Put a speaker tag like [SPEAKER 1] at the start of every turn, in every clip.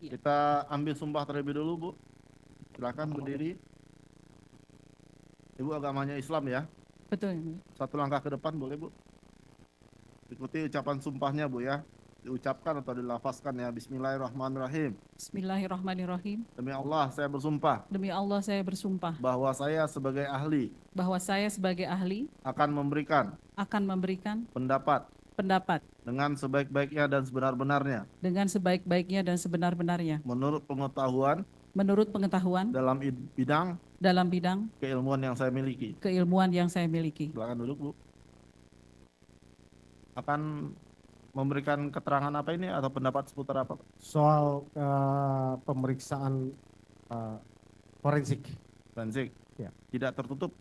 [SPEAKER 1] Iya.
[SPEAKER 2] Kita ambil sumpah terlebih dulu, Bu. Silakan berdiri. Ibu agamanya Islam ya.
[SPEAKER 1] Betul, yang mulia.
[SPEAKER 2] Satu langkah ke depan boleh, Bu. Ikuti ucapan sumpahnya, Bu ya. Diucapkan atau dilafazkan ya. Bismillahirrahmanirrahim.
[SPEAKER 1] Bismillahirrahmanirrahim.
[SPEAKER 2] Demi Allah, saya bersumpah
[SPEAKER 1] Demi Allah saya bersumpah
[SPEAKER 2] bahwa saya sebagai ahli
[SPEAKER 1] bahwa saya sebagai ahli
[SPEAKER 2] akan memberikan
[SPEAKER 1] akan memberikan
[SPEAKER 2] pendapat
[SPEAKER 1] pendapat
[SPEAKER 2] dengan sebaik-baiknya dan sebenar-benarnya
[SPEAKER 1] dengan sebaik-baiknya dan sebenar-benarnya
[SPEAKER 2] menurut pengetahuan
[SPEAKER 1] menurut pengetahuan
[SPEAKER 2] dalam bidang
[SPEAKER 1] dalam bidang
[SPEAKER 2] keilmuan yang saya miliki.
[SPEAKER 1] keilmuan yang saya miliki.
[SPEAKER 2] Silakan duduk, Bu. Akan memberikan keterangan apa ini atau pendapat seputar apa?
[SPEAKER 3] Soal pemeriksaan forensik.
[SPEAKER 2] Forensik.
[SPEAKER 3] Ya.
[SPEAKER 2] Tidak tertutup.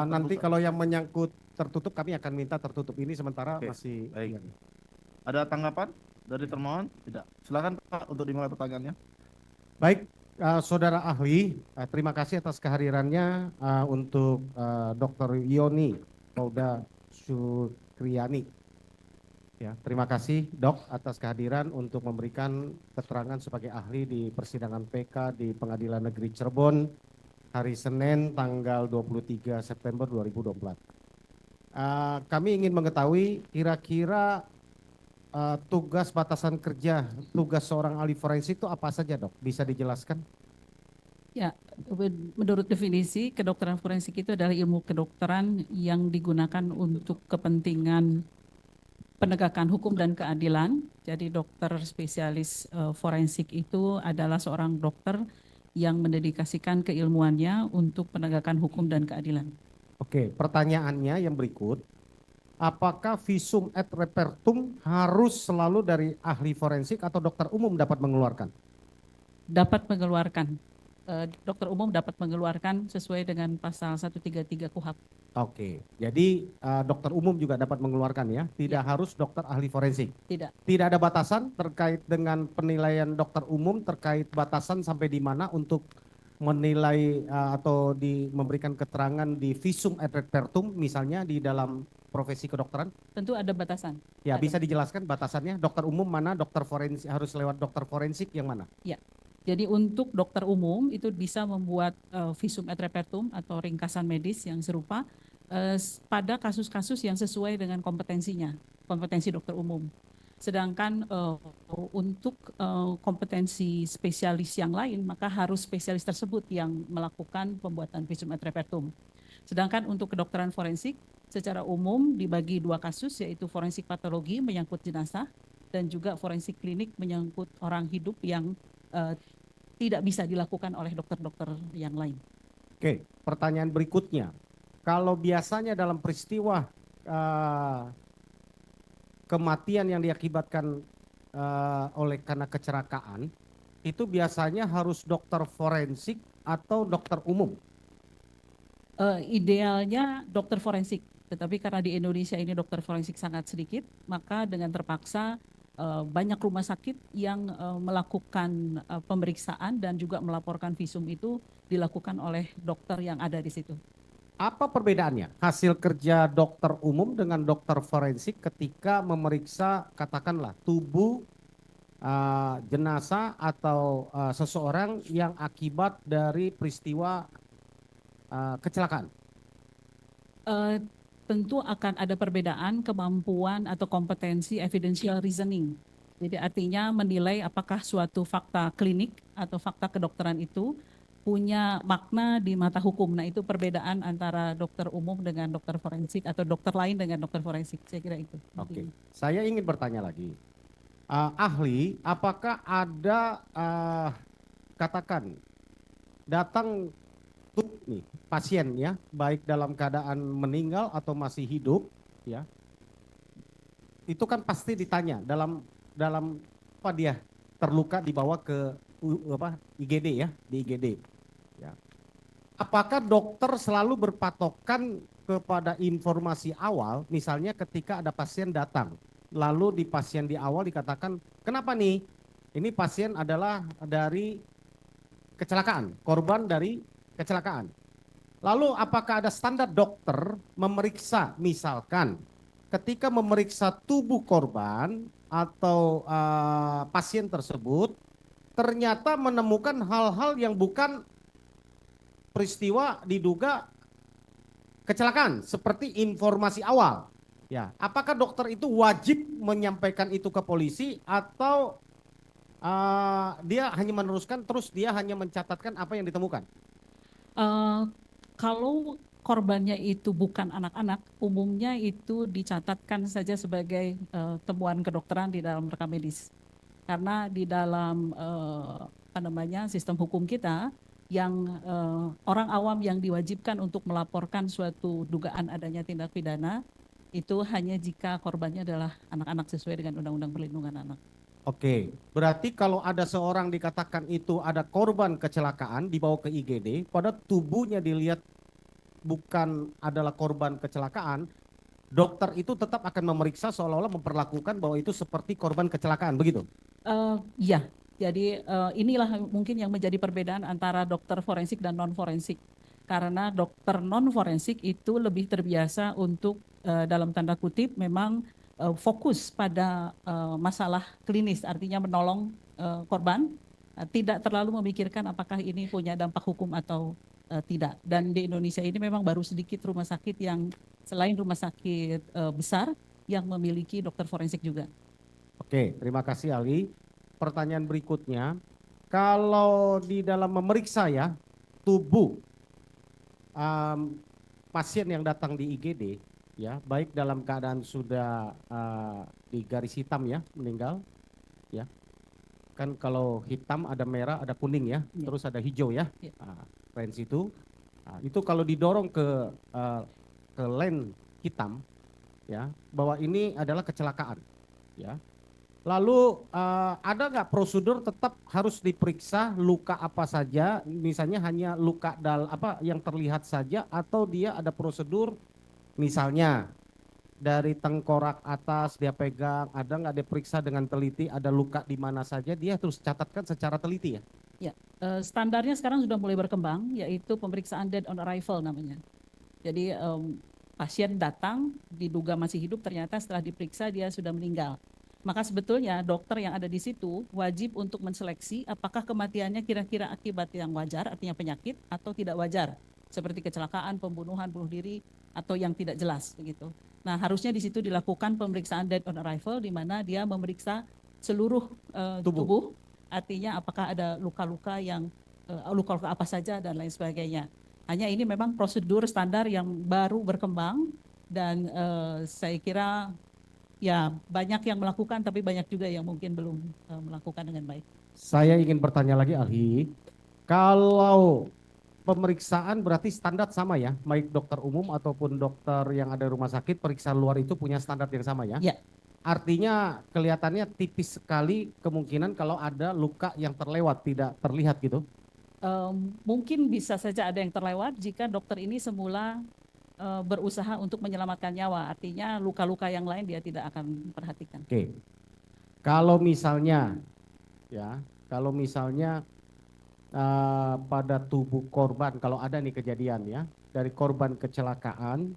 [SPEAKER 3] Nanti kalau yang menyangkut tertutup kami akan minta tertutup. Ini sementara
[SPEAKER 2] Oke,
[SPEAKER 3] masih.
[SPEAKER 2] baik. Ada tanggapan dari termohon? Tidak. Silakan Pak untuk dimulai pertanyaannya.
[SPEAKER 3] Baik, saudara ahli, terima kasih atas kehadirannya untuk Dr. Yoni Polda Sukriyani. Ya, terima kasih Dok atas kehadiran untuk memberikan keterangan sebagai ahli di persidangan PK di Pengadilan Negeri Cirebon hari Senin tanggal 23 September 2024. Kami ingin mengetahui kira-kira tugas batasan kerja, tugas seorang ahli forensik itu apa saja Dok? Bisa dijelaskan?
[SPEAKER 1] Ya, menurut definisi kedokteran forensik itu adalah ilmu kedokteran yang digunakan untuk kepentingan penegakan hukum dan keadilan. Jadi dokter spesialis forensik itu adalah seorang dokter yang mendedikasikan keilmuannya untuk penegakan hukum dan keadilan.
[SPEAKER 3] Oke, pertanyaannya yang berikut. Apakah visum et repertum harus selalu dari ahli forensik atau dokter umum dapat mengeluarkan?
[SPEAKER 1] Dapat mengeluarkan, dokter umum dapat mengeluarkan sesuai dengan pasal 133 KUHP.
[SPEAKER 3] Oke, jadi dokter umum juga dapat mengeluarkan ya, tidak harus dokter ahli forensik.
[SPEAKER 1] Tidak.
[SPEAKER 3] Tidak ada batasan terkait dengan penilaian dokter umum terkait batasan sampai di mana untuk menilai atau memberikan keterangan di visum et repertum misalnya di dalam profesi kedokteran?
[SPEAKER 1] Tentu ada batasan.
[SPEAKER 3] Ya,
[SPEAKER 1] Ada.
[SPEAKER 3] bisa dijelaskan batasannya? Dokter umum mana, dokter forensik harus lewat dokter forensik yang mana?
[SPEAKER 1] Ya. Jadi untuk dokter umum itu bisa membuat visum et repertum atau ringkasan medis yang serupa pada kasus-kasus yang sesuai dengan kompetensinya, kompetensi dokter umum. Sedangkan untuk kompetensi spesialis yang lain, maka harus spesialis tersebut yang melakukan pembuatan visum et repertum. Sedangkan untuk kedokteran forensik, secara umum dibagi dua kasus, yaitu forensik patologi menyangkut jenazah dan juga forensik klinik menyangkut orang hidup yang tidak bisa dilakukan oleh dokter-dokter yang lain.
[SPEAKER 3] Oke, pertanyaan berikutnya. Kalau biasanya dalam peristiwa kematian yang diakibatkan oleh karena kecelakaan, itu biasanya harus dokter forensik atau dokter umum?
[SPEAKER 1] Idealnya dokter forensik, tetapi karena di Indonesia ini dokter forensik sangat sedikit, maka dengan terpaksa banyak rumah sakit yang melakukan pemeriksaan dan juga melaporkan visum itu dilakukan oleh dokter yang ada di situ.
[SPEAKER 3] Apa perbedaannya hasil kerja dokter umum dengan dokter forensik ketika memeriksa katakanlah tubuh jenazah atau seseorang yang akibat dari peristiwa kecelakaan?
[SPEAKER 1] Tentu akan ada perbedaan kemampuan atau kompetensi evidential reasoning. Jadi artinya menilai apakah suatu fakta klinik atau fakta kedokteran itu punya makna di mata hukum. Nah, itu perbedaan antara dokter umum dengan dokter forensik atau dokter lain dengan dokter forensik. Saya kira itu.
[SPEAKER 3] Oke, saya ingin bertanya lagi. Ahli, apakah ada katakan datang nih pasien ya, baik dalam keadaan meninggal atau masih hidup ya, itu kan pasti ditanya dalam apa dia terluka dibawa ke IGD ya, di IGD ya. Apakah dokter selalu berpatokan kepada informasi awal, misalnya ketika ada pasien datang lalu di pasien di awal dikatakan kenapa nih, ini pasien adalah dari kecelakaan, korban dari kecelakaan. Lalu apakah ada standar dokter memeriksa, misalkan ketika memeriksa tubuh korban atau pasien tersebut, ternyata menemukan hal-hal yang bukan peristiwa diduga kecelakaan seperti informasi awal. Ya, apakah dokter itu wajib menyampaikan itu ke polisi atau dia hanya meneruskan terus dia hanya mencatatkan apa yang ditemukan?
[SPEAKER 1] Eh, Kalau korbannya itu bukan anak-anak, umumnya itu dicatatkan saja sebagai temuan kedokteran di dalam rekam medis. Karena di dalam apa namanya sistem hukum kita, yang orang awam yang diwajibkan untuk melaporkan suatu dugaan adanya tindak pidana itu hanya jika korbannya adalah anak-anak sesuai dengan Undang-Undang Perlindungan Anak.
[SPEAKER 3] Oke, berarti kalau ada seorang dikatakan itu ada korban kecelakaan dibawa ke IGD, pada tubuhnya dilihat bukan adalah korban kecelakaan, dokter itu tetap akan memeriksa seolah-olah memperlakukan bahwa itu seperti korban kecelakaan, begitu?
[SPEAKER 1] Ya, jadi inilah mungkin yang menjadi perbedaan antara dokter forensik dan non forensik. Karena dokter non forensik itu lebih terbiasa untuk dalam tanda kutip memang fokus pada masalah klinis, artinya menolong korban, tidak terlalu memikirkan apakah ini punya dampak hukum atau tidak. Dan di Indonesia ini memang baru sedikit rumah sakit yang selain rumah sakit besar yang memiliki dokter forensik juga.
[SPEAKER 3] Oke, terima kasih Ali. Pertanyaan berikutnya, kalau di dalam memeriksa ya tubuh pasien yang datang di IGD, ya baik dalam keadaan sudah di garis hitam ya meninggal, ya kan kalau hitam ada merah ada kuning ya,
[SPEAKER 1] Ya.
[SPEAKER 3] terus ada hijau ya,
[SPEAKER 1] Ya.
[SPEAKER 3] range itu kalau didorong ke lane hitam, ya bahwa ini adalah kecelakaan, ya. Lalu ada nggak prosedur tetap harus diperiksa luka apa saja, misalnya hanya luka apa yang terlihat saja atau dia ada prosedur misalnya dari tengkorak atas dia pegang, ada nggak dia periksa dengan teliti ada luka di mana saja, dia terus catatkan secara teliti ya?
[SPEAKER 1] Ya, standarnya sekarang sudah mulai berkembang, yaitu pemeriksaan dead on arrival namanya. Jadi pasien datang diduga masih hidup, ternyata setelah diperiksa dia sudah meninggal. Maka sebetulnya dokter yang ada di situ wajib untuk menseleksi apakah kematiannya kira-kira akibat yang wajar, artinya penyakit, atau tidak wajar, seperti kecelakaan, pembunuhan, bunuh diri, atau yang tidak jelas begitu. Nah, harusnya di situ dilakukan pemeriksaan dead on arrival, di mana dia memeriksa seluruh tubuh, artinya apakah ada luka-luka yang luka-luka apa saja dan lain sebagainya. Hanya ini memang prosedur standar yang baru berkembang dan saya kira ya banyak yang melakukan tapi banyak juga yang mungkin belum melakukan dengan baik.
[SPEAKER 3] Saya ingin bertanya lagi ahli, kalau pemeriksaan berarti standar sama ya, baik dokter umum ataupun dokter yang ada di rumah sakit, periksaan luar itu punya standar yang sama ya?
[SPEAKER 1] Ya.
[SPEAKER 3] Artinya kelihatannya tipis sekali kemungkinan kalau ada luka yang terlewat, tidak terlihat gitu?
[SPEAKER 1] Mungkin bisa saja ada yang terlewat jika dokter ini semula berusaha untuk menyelamatkan nyawa, artinya luka-luka yang lain dia tidak akan perhatikan.
[SPEAKER 3] Oke, kalau misalnya ya, kalau misalnya pada tubuh korban, kalau ada nih kejadian ya, dari korban kecelakaan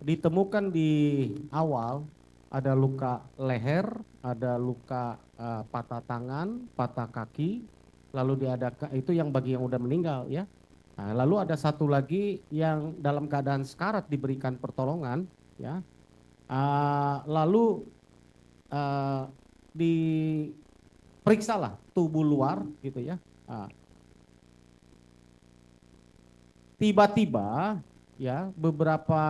[SPEAKER 3] ditemukan di awal ada luka leher, ada luka patah tangan, patah kaki, lalu diadakan itu yang bagi yang udah meninggal ya. Nah, lalu ada satu lagi yang dalam keadaan sekarat diberikan pertolongan ya. Lalu diperiksalah tubuh luar gitu ya. Tiba-tiba ya beberapa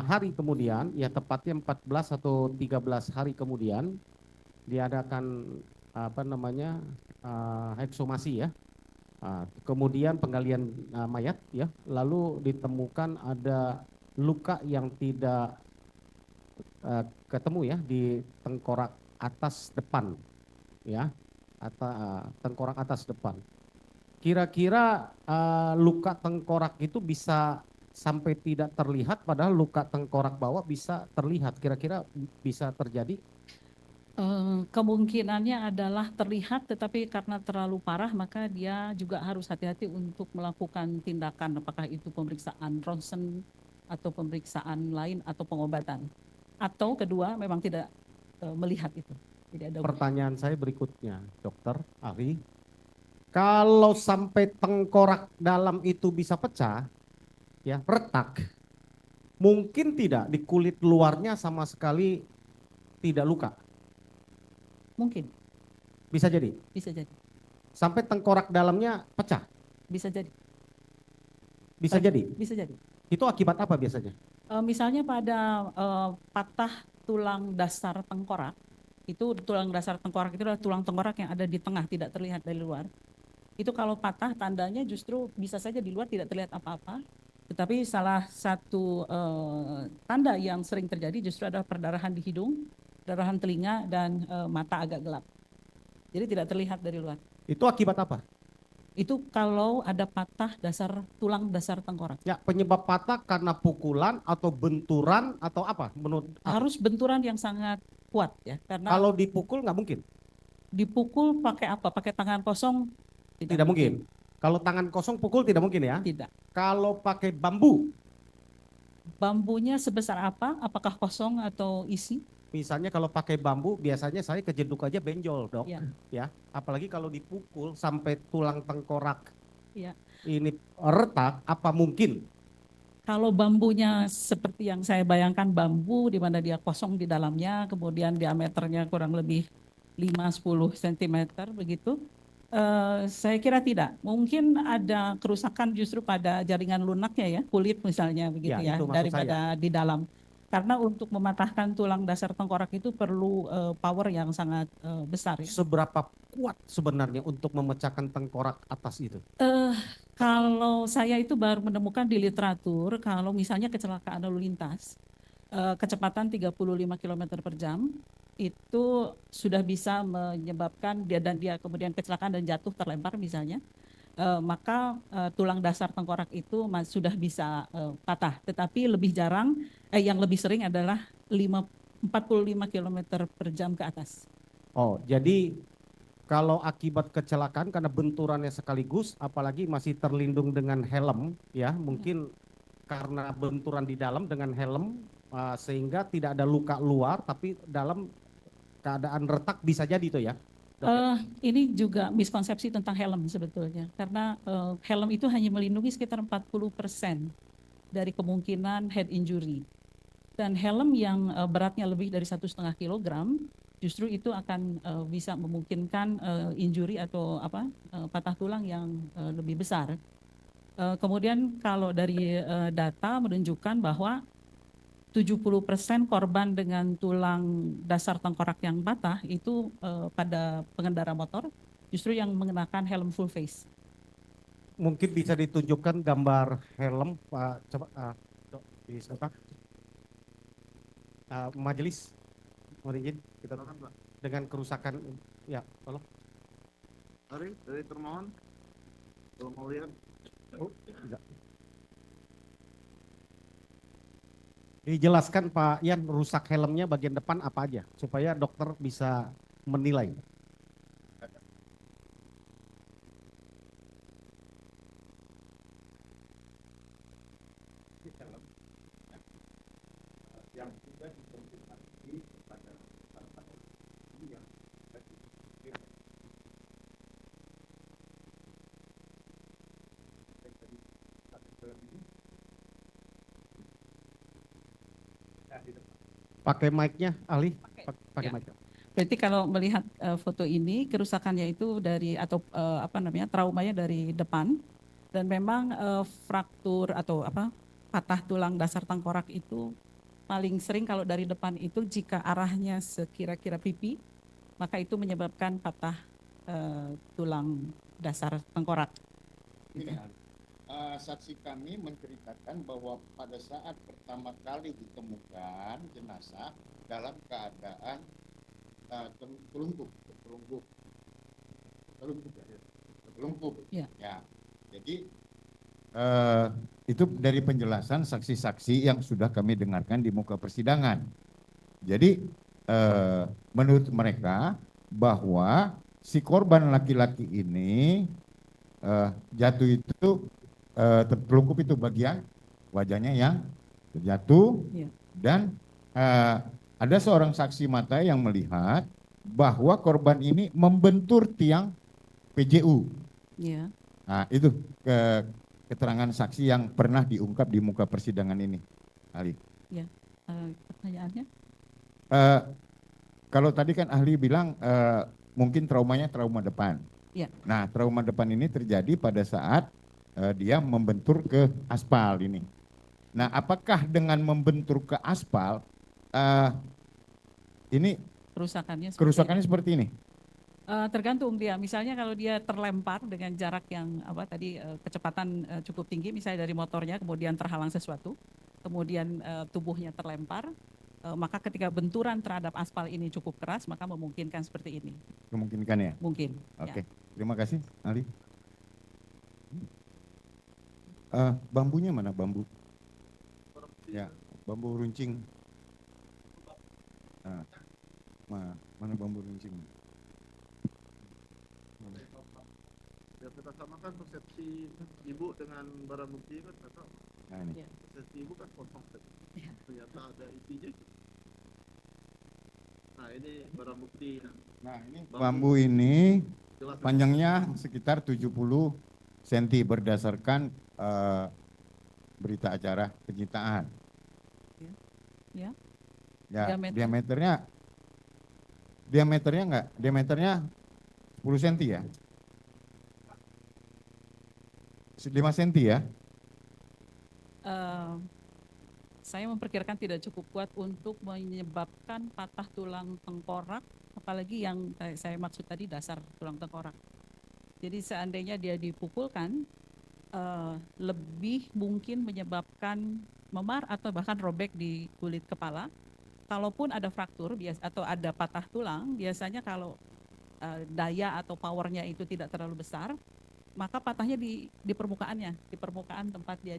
[SPEAKER 3] hari kemudian, ya tepatnya 14 atau 13 hari kemudian diadakan apa namanya ekshumasi ya. Kemudian penggalian mayat ya, lalu ditemukan ada luka yang tidak ketemu ya di tengkorak atas depan ya, atau tengkorak atas depan. Kira-kira luka tengkorak itu bisa sampai tidak terlihat, padahal luka tengkorak bawah bisa terlihat. Kira-kira bisa terjadi?
[SPEAKER 1] Kemungkinannya adalah terlihat, tetapi karena terlalu parah maka dia juga harus hati-hati untuk melakukan tindakan, apakah itu pemeriksaan ronsen atau pemeriksaan lain atau pengobatan. Atau kedua memang tidak melihat itu. Tidak ada.
[SPEAKER 3] Pertanyaan saya berikutnya, dokter, ahli. Kalau sampai tengkorak dalam itu bisa pecah, ya retak, mungkin tidak di kulit luarnya sama sekali tidak luka.
[SPEAKER 1] Mungkin,
[SPEAKER 3] Bisa jadi.
[SPEAKER 1] bisa jadi,
[SPEAKER 3] Sampai tengkorak dalamnya pecah.
[SPEAKER 1] bisa jadi,
[SPEAKER 3] Bisa jadi.
[SPEAKER 1] bisa jadi.
[SPEAKER 3] Itu akibat apa biasanya?
[SPEAKER 1] Misalnya pada patah tulang dasar tengkorak, itu tulang dasar tengkorak itu adalah tulang tengkorak yang ada di tengah, tidak terlihat dari luar. Itu kalau patah tandanya justru bisa saja di luar tidak terlihat apa-apa, tetapi salah satu tanda yang sering terjadi justru adalah perdarahan di hidung, perdarahan telinga, dan mata agak gelap. Jadi tidak terlihat dari luar.
[SPEAKER 3] Itu akibat apa?
[SPEAKER 1] Itu kalau ada patah tulang dasar tengkorak.
[SPEAKER 3] Ya, penyebab patah karena pukulan atau benturan atau apa? Menurut
[SPEAKER 1] Harus benturan yang sangat kuat ya, karena
[SPEAKER 3] kalau dipukul nggak mungkin.
[SPEAKER 1] dipukul pakai apa? Pakai tangan kosong?
[SPEAKER 3] Tidak mungkin. Kalau tangan kosong pukul tidak mungkin ya.
[SPEAKER 1] Tidak.
[SPEAKER 3] Kalau pakai bambu,
[SPEAKER 1] Bambunya sebesar apa? Apakah kosong atau isi?
[SPEAKER 3] misalnya kalau pakai bambu biasanya saya kejeduk aja benjol, Dok.
[SPEAKER 1] Ya.
[SPEAKER 3] Ya, apalagi kalau dipukul sampai tulang tengkorak
[SPEAKER 1] Ya.
[SPEAKER 3] ini retak, apa mungkin?
[SPEAKER 1] Kalau bambunya seperti yang saya bayangkan, bambu di mana dia kosong di dalamnya, kemudian diameternya kurang lebih 5-10 cm begitu, saya kira tidak. Mungkin ada kerusakan justru pada jaringan lunaknya ya, kulit misalnya begitu
[SPEAKER 3] Ya,
[SPEAKER 1] ya,
[SPEAKER 3] itu maksud
[SPEAKER 1] daripada di dalam. Karena untuk mematahkan tulang dasar tengkorak itu perlu power yang sangat besar ya.
[SPEAKER 3] Seberapa kuat sebenarnya untuk memecahkan tengkorak atas itu?
[SPEAKER 1] Kalau saya itu baru menemukan di literatur, kalau misalnya kecelakaan lalu lintas, kecepatan 35 km per jam, itu sudah bisa menyebabkan dia kemudian kecelakaan dan jatuh terlempar misalnya, maka tulang dasar tengkorak itu sudah bisa patah. Tetapi lebih jarang, yang lebih sering adalah 45 km per jam ke atas.
[SPEAKER 3] Oh, jadi kalau akibat kecelakaan karena benturannya sekaligus, apalagi masih terlindung dengan helm, ya mungkin karena benturan di dalam dengan helm, sehingga tidak ada luka luar, tapi dalam keadaan retak bisa jadi itu ya?
[SPEAKER 1] Ini juga miskonsepsi tentang helm sebetulnya, karena helm itu hanya melindungi sekitar 40% dari kemungkinan head injury. Dan helm yang beratnya lebih dari 1,5 kilogram, justru itu akan bisa memungkinkan injury atau patah tulang yang lebih besar. Kemudian kalau dari data menunjukkan bahwa 70% korban dengan tulang dasar tengkorak yang patah itu pada pengendara motor justru yang mengenakan helm full face.
[SPEAKER 3] Mungkin bisa ditunjukkan gambar helm, Pak. Coba, Dok, bisa Pak? Majelis, mohon izin kita dengan kerusakan, ya tolong.
[SPEAKER 2] Dari termohon, kalau mau lihat.
[SPEAKER 3] Oh, enggak. Dijelaskan Pak Ian, rusak helmnya bagian depan apa aja, supaya dokter bisa menilai. Yang sudah dikonfirmasi kepada yang pakai mic-nya, ahli, pakai
[SPEAKER 1] Ya.
[SPEAKER 3] mic.
[SPEAKER 1] Berarti kalau melihat foto ini, kerusakannya itu dari traumanya dari depan, dan memang fraktur atau patah tulang dasar tengkorak itu paling sering kalau dari depan itu jika arahnya sekira-kira pipi, maka itu menyebabkan patah tulang dasar tengkorak.
[SPEAKER 4] Saksi kami menceritakan bahwa pada saat pertama kali ditemukan jenazah dalam keadaan telungkup.
[SPEAKER 1] Ya.
[SPEAKER 4] Ya. Jadi
[SPEAKER 5] itu dari penjelasan saksi-saksi yang sudah kami dengarkan di muka persidangan. Jadi menurut mereka bahwa si korban laki-laki ini jatuh itu tertelungkup itu bagian wajahnya yang terjatuh,
[SPEAKER 1] Ya.
[SPEAKER 5] dan ada seorang saksi mata yang melihat bahwa korban ini membentur tiang PJU.
[SPEAKER 1] Ya.
[SPEAKER 5] Nah, itu keterangan saksi yang pernah diungkap di muka persidangan ini, ahli.
[SPEAKER 1] Pertanyaannya?
[SPEAKER 5] Kalau tadi kan ahli bilang mungkin traumanya trauma depan.
[SPEAKER 1] Ya.
[SPEAKER 5] Nah, trauma depan ini terjadi pada saat dia membentur ke aspal ini. Nah, apakah dengan membentur ke aspal ini kerusakannya seperti ini?
[SPEAKER 1] Tergantung dia. Misalnya kalau dia terlempar dengan jarak yang kecepatan cukup tinggi, misalnya dari motornya kemudian terhalang sesuatu, kemudian tubuhnya terlempar, maka ketika benturan terhadap aspal ini cukup keras, maka memungkinkan seperti ini.
[SPEAKER 5] Memungkinkan ya?
[SPEAKER 1] Mungkin.
[SPEAKER 5] Oke,
[SPEAKER 1] Ya.
[SPEAKER 5] terima kasih, ahli. Bambunya mana bambu? Ya, bambu runcing. Mana bambu runcing?
[SPEAKER 2] Ya, kita samakan persepsi ibu dengan barang bukti kan nggak tahu.
[SPEAKER 5] Nah, ini.
[SPEAKER 1] Ya.
[SPEAKER 2] Persepsi ibu kan kosong tadi.
[SPEAKER 1] Ya.
[SPEAKER 2] Ternyata ada isinya. Nah, ini barang bukti.
[SPEAKER 5] Nah, ini bambu ini
[SPEAKER 2] Jelas.
[SPEAKER 5] panjangnya sekitar 70 cm berdasarkan berita acara penyitaan.
[SPEAKER 1] Ya.
[SPEAKER 5] Ya,
[SPEAKER 1] Diameter.
[SPEAKER 5] diameternya 10 cm ya? 5 cm ya?
[SPEAKER 1] Saya memperkirakan tidak cukup kuat untuk menyebabkan patah tulang tengkorak, apalagi yang saya maksud tadi dasar tulang tengkorak. Jadi seandainya dia dipukulkan, lebih mungkin menyebabkan memar atau bahkan robek di kulit kepala. Kalaupun ada fraktur atau ada patah tulang, biasanya kalau daya atau powernya itu tidak terlalu besar, maka patahnya di permukaan tempat dia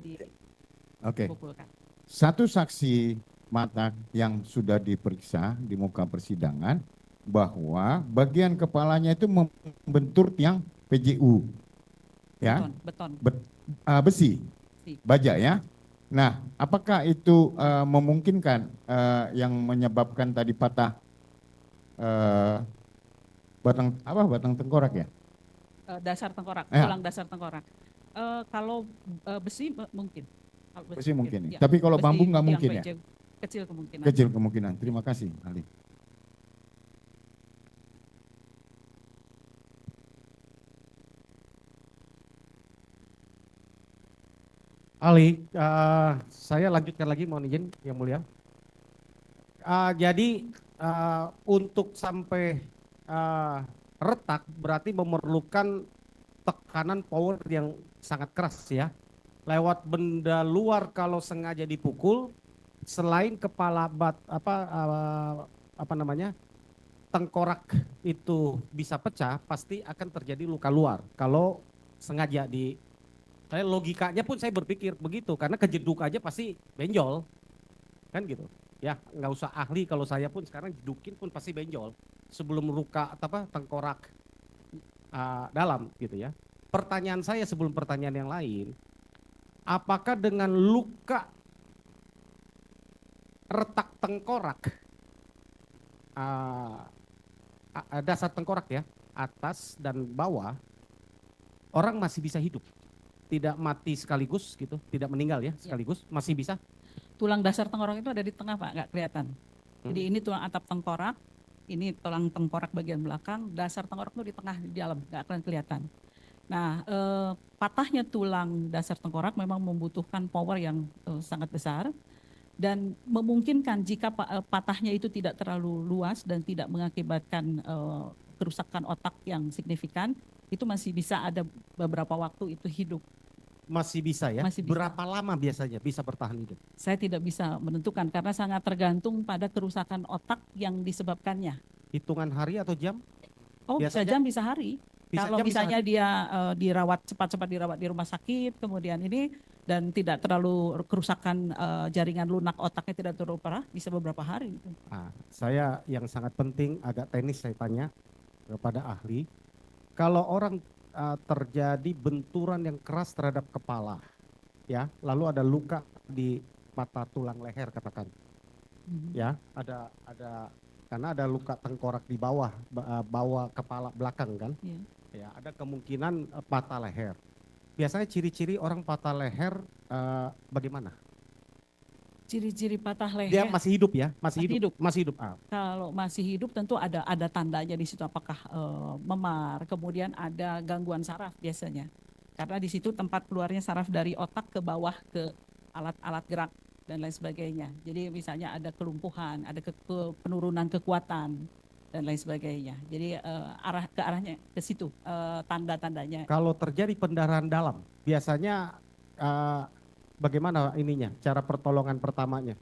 [SPEAKER 5] Oke.
[SPEAKER 1] dipukulkan.
[SPEAKER 5] Satu saksi mata yang sudah diperiksa di muka persidangan bahwa bagian kepalanya itu membentur tiang PJU. Ya.
[SPEAKER 1] Beton.
[SPEAKER 5] Besi.
[SPEAKER 1] Besi.
[SPEAKER 5] Baja ya. Nah, apakah itu memungkinkan yang menyebabkan tadi patah batang tengkorak ya?
[SPEAKER 1] Dasar tengkorak,
[SPEAKER 5] Ya.
[SPEAKER 1] tulang dasar tengkorak. Kalau besi mungkin. Kalau
[SPEAKER 5] Besi mungkin ya.
[SPEAKER 1] ya.
[SPEAKER 5] Tapi kalau
[SPEAKER 1] Besi
[SPEAKER 5] bambu nggak
[SPEAKER 1] yang
[SPEAKER 5] mungkin ya?
[SPEAKER 1] Kecil kemungkinan.
[SPEAKER 5] Kecil kemungkinan. Terima kasih, ahli.
[SPEAKER 3] Ali, saya lanjutkan lagi, mohon izin yang mulia. Jadi untuk sampai retak berarti memerlukan tekanan power yang sangat keras ya. Lewat benda luar kalau sengaja dipukul, selain kepala tengkorak itu bisa pecah, pasti akan terjadi luka luar kalau sengaja saya logikanya pun saya berpikir begitu karena kejeduk aja pasti benjol kan gitu ya, nggak usah ahli, kalau saya pun sekarang jedukin pun pasti benjol sebelum luka tengkorak dalam gitu ya. Pertanyaan saya sebelum pertanyaan yang lain, apakah dengan luka retak tengkorak dasar tengkorak ya, atas dan bawah, orang masih bisa hidup? Tidak mati sekaligus gitu, tidak meninggal ya sekaligus, masih bisa?
[SPEAKER 1] Tulang dasar tengkorak itu ada di tengah Pak, nggak kelihatan. Jadi ini tulang atap tengkorak, ini tulang tengkorak bagian belakang, dasar tengkorak itu di tengah, di dalam, nggak akan kelihatan. Nah, patahnya tulang dasar tengkorak memang membutuhkan power yang sangat besar dan memungkinkan jika patahnya itu tidak terlalu luas dan tidak mengakibatkan kerusakan otak yang signifikan, itu masih bisa ada beberapa waktu itu hidup.
[SPEAKER 3] Masih bisa ya?
[SPEAKER 1] Masih bisa.
[SPEAKER 3] Berapa lama biasanya bisa bertahan hidup?
[SPEAKER 1] Saya tidak bisa menentukan karena sangat tergantung pada kerusakan otak yang disebabkannya.
[SPEAKER 3] Hitungan hari atau jam?
[SPEAKER 1] Oh, bisa
[SPEAKER 3] Biasanya?
[SPEAKER 1] jam, bisa hari. Kalau misalnya dia cepat-cepat dirawat di rumah sakit, kemudian ini dan tidak terlalu kerusakan jaringan lunak otaknya tidak terlalu parah, bisa beberapa hari.
[SPEAKER 3] Saya yang sangat penting agak teknis saya tanya kepada ahli. Kalau orang terjadi benturan yang keras terhadap kepala, ya, lalu ada luka di mata tulang leher katakan, ya, ada karena ada luka tengkorak di bawah, bawah kepala belakang kan.
[SPEAKER 1] Iya.
[SPEAKER 3] Ya, ada kemungkinan patah leher. Biasanya ciri-ciri orang patah leher bagaimana?
[SPEAKER 1] Ciri-ciri patah
[SPEAKER 3] Dia
[SPEAKER 1] leher.
[SPEAKER 3] masih hidup ya, masih
[SPEAKER 1] Masih
[SPEAKER 3] hidup, masih hidup.
[SPEAKER 1] Kalau masih hidup tentu ada tandanya di situ, apakah memar, kemudian ada gangguan saraf biasanya. Karena di situ tempat keluarnya saraf dari otak ke bawah ke alat-alat gerak dan lain sebagainya. Jadi misalnya ada kelumpuhan, ada penurunan kekuatan dan lain sebagainya. Jadi arahnya ke situ tanda-tandanya.
[SPEAKER 3] Kalau terjadi pendarahan dalam, biasanya bagaimana ininya, cara pertolongan pertamanya?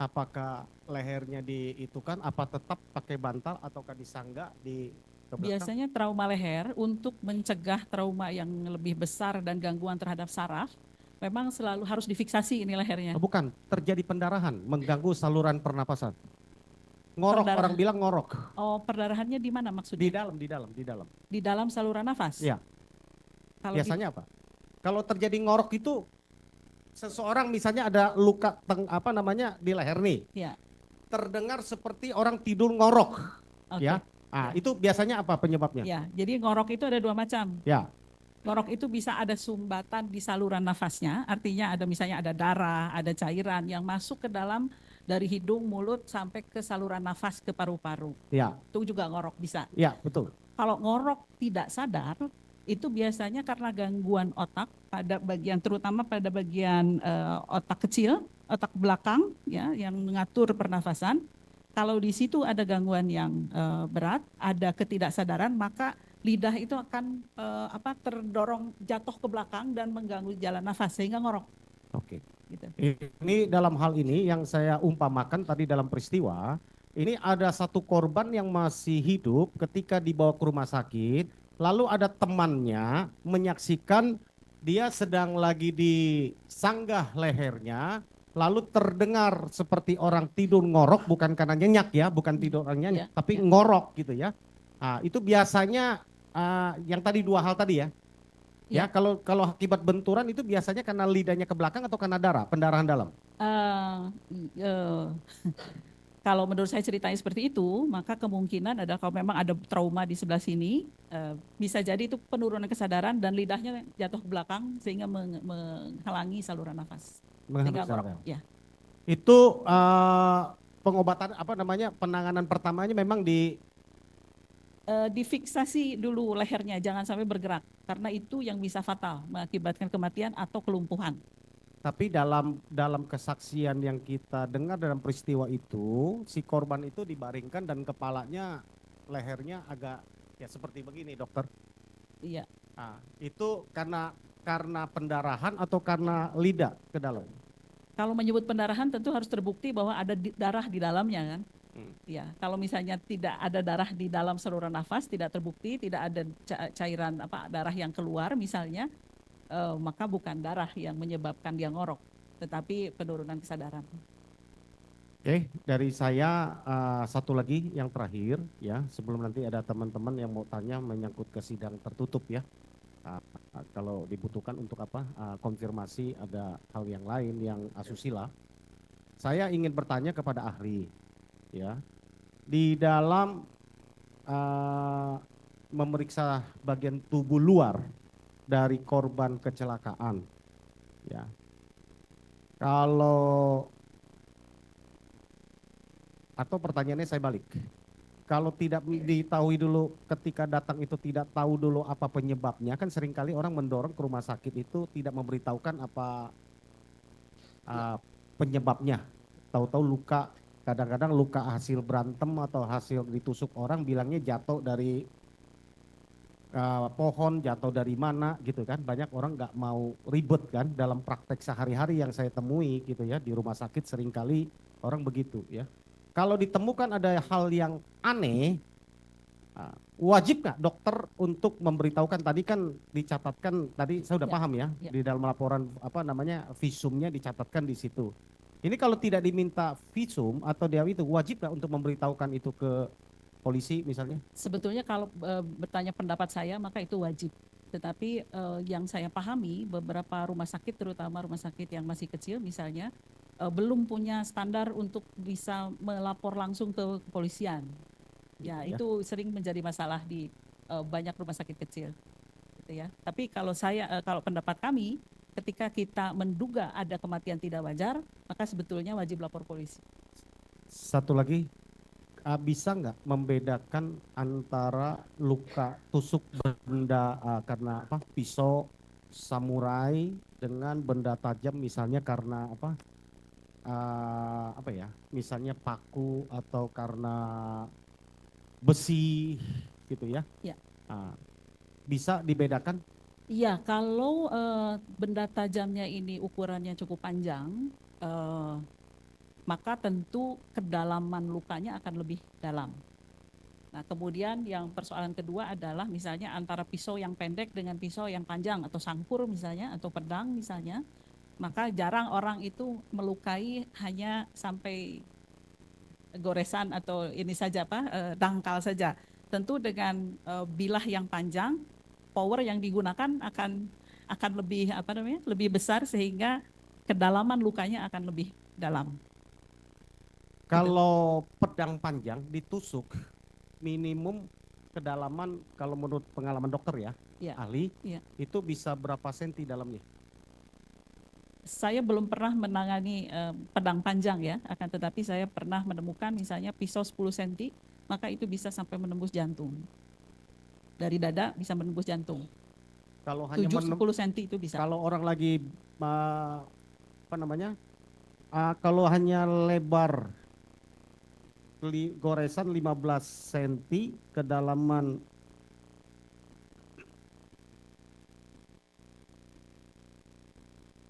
[SPEAKER 3] Apakah lehernya diitukan, apa tetap pakai bantal ataukah disangga di ke belakang?
[SPEAKER 1] Biasanya trauma leher untuk mencegah trauma yang lebih besar dan gangguan terhadap saraf, memang selalu harus difiksasi ini lehernya.
[SPEAKER 3] Bukan, terjadi pendarahan, mengganggu saluran pernapasan. Ngorok,
[SPEAKER 1] Perdarahan.
[SPEAKER 3] orang bilang ngorok.
[SPEAKER 1] Oh, perdarahannya di mana maksudnya?
[SPEAKER 3] Di dalam.
[SPEAKER 1] Di dalam saluran nafas?
[SPEAKER 3] Iya.
[SPEAKER 1] Kalau
[SPEAKER 3] Biasanya apa? Kalau terjadi ngorok itu seseorang misalnya ada luka di leher nih.
[SPEAKER 1] Iya.
[SPEAKER 3] Terdengar seperti orang tidur ngorok,
[SPEAKER 1] Oke.
[SPEAKER 3] ya. Itu biasanya apa penyebabnya?
[SPEAKER 1] Ya, jadi ngorok itu ada dua macam.
[SPEAKER 3] Ya.
[SPEAKER 1] Ngorok itu bisa ada sumbatan di saluran nafasnya, artinya ada misalnya ada darah, ada cairan yang masuk ke dalam dari hidung, mulut sampai ke saluran nafas ke paru-paru.
[SPEAKER 3] Ya.
[SPEAKER 1] Itu juga ngorok bisa.
[SPEAKER 3] Ya, betul.
[SPEAKER 1] Kalau ngorok tidak sadar, itu biasanya karena gangguan otak pada bagian, terutama pada bagian otak kecil, otak belakang ya, yang mengatur pernafasan. Kalau di situ ada gangguan yang berat, ada ketidaksadaran, maka lidah itu akan terdorong jatuh ke belakang dan mengganggu jalan nafas sehingga ngorok.
[SPEAKER 3] Oke.
[SPEAKER 1] Gitu.
[SPEAKER 3] Ini dalam hal ini yang saya umpamakan tadi dalam peristiwa, ini ada satu korban yang masih hidup ketika dibawa ke rumah sakit, lalu ada temannya menyaksikan dia sedang lagi disanggah lehernya, lalu terdengar seperti orang tidur ngorok, bukan karena nyenyak ya, bukan tidur orang nyenyak, tapi ngorok gitu ya. Nah, itu biasanya yang tadi dua hal tadi ya. Ya, kalau akibat benturan itu biasanya karena lidahnya ke belakang atau karena darah, pendarahan dalam?
[SPEAKER 1] Kalau menurut saya ceritanya seperti itu, maka kemungkinan adalah kalau memang ada trauma di sebelah sini, bisa jadi itu penurunan kesadaran dan lidahnya jatuh ke belakang sehingga menghalangi saluran nafas. Sehingga ngorok. Ya.
[SPEAKER 3] Itu pengobatan penanganan pertamanya memang
[SPEAKER 1] difiksasi dulu lehernya, jangan sampai bergerak karena itu yang bisa fatal, mengakibatkan kematian atau kelumpuhan.
[SPEAKER 3] Tapi dalam kesaksian yang kita dengar dalam peristiwa itu, si korban itu dibaringkan dan kepalanya, lehernya agak ya seperti begini, dokter.
[SPEAKER 1] Iya.
[SPEAKER 3] Nah, itu karena pendarahan atau karena lidah ke dalam?
[SPEAKER 1] Kalau menyebut pendarahan tentu harus terbukti bahwa ada darah di dalamnya kan. Ya, kalau misalnya tidak ada darah di dalam saluran nafas, tidak terbukti, tidak ada cairan darah yang keluar misalnya, maka bukan darah yang menyebabkan dia ngorok, tetapi penurunan kesadaran.
[SPEAKER 3] Oke, dari saya satu lagi yang terakhir ya, sebelum nanti ada teman-teman yang mau tanya menyangkut ke sidang tertutup ya. Kalau dibutuhkan untuk konfirmasi ada hal yang lain yang asusila, saya ingin bertanya kepada ahli. Ya, di dalam memeriksa bagian tubuh luar dari korban kecelakaan, ya, atau pertanyaannya saya balik, kalau tidak diketahui dulu ketika datang itu tidak tahu dulu apa penyebabnya, kan seringkali orang mendorong ke rumah sakit itu tidak memberitahukan apa penyebabnya, tahu-tahu luka. Kadang-kadang luka hasil berantem atau hasil ditusuk orang bilangnya jatuh dari pohon, jatuh dari mana gitu kan. Banyak orang nggak mau ribet kan dalam praktek sehari-hari yang saya temui gitu ya. Di rumah sakit seringkali orang begitu ya. Kalau ditemukan ada hal yang aneh, wajib nggak dokter untuk memberitahukan? Tadi kan dicatatkan, tadi saya udah paham ya, di dalam laporan visumnya dicatatkan di situ. Ini kalau tidak diminta visum atau dia itu wajib nggak untuk memberitahukan itu ke polisi misalnya?
[SPEAKER 1] Sebetulnya kalau bertanya pendapat saya maka itu wajib. Tetapi yang saya pahami beberapa rumah sakit, terutama rumah sakit yang masih kecil misalnya, belum punya standar untuk bisa melapor langsung ke kepolisian. Ya,
[SPEAKER 3] Gitu ya.
[SPEAKER 1] itu sering menjadi masalah di banyak rumah sakit kecil. Gitu ya. Tapi kalau pendapat kami, ketika kita menduga ada kematian tidak wajar, maka sebetulnya wajib lapor polisi.
[SPEAKER 3] Satu lagi, bisa nggak membedakan antara luka tusuk benda karena apa pisau samurai dengan benda tajam misalnya karena apa ya misalnya paku atau karena besi gitu ya?
[SPEAKER 1] Ya.
[SPEAKER 3] Bisa dibedakan?
[SPEAKER 1] Iya, kalau benda tajamnya ini ukurannya cukup panjang, maka tentu kedalaman lukanya akan lebih dalam. Nah, kemudian yang persoalan kedua adalah misalnya antara pisau yang pendek dengan pisau yang panjang atau sangkur misalnya atau pedang misalnya, maka jarang orang itu melukai hanya sampai goresan atau ini saja dangkal saja. Tentu dengan bilah yang panjang, power yang digunakan akan lebih lebih besar sehingga kedalaman lukanya akan lebih dalam.
[SPEAKER 3] Kalau pedang panjang ditusuk minimum kedalaman kalau menurut pengalaman dokter ya, ahli, itu bisa berapa senti dalamnya?
[SPEAKER 1] Saya belum pernah menangani pedang panjang ya, akan tetapi saya pernah menemukan misalnya pisau 10 cm, maka itu bisa sampai menembus jantung. Dari dada bisa menembus jantung.
[SPEAKER 3] Kalau hanya
[SPEAKER 1] 7-10 cm itu bisa.
[SPEAKER 3] Kalau orang lagi kalau hanya lebar goresan 15 cm, kedalaman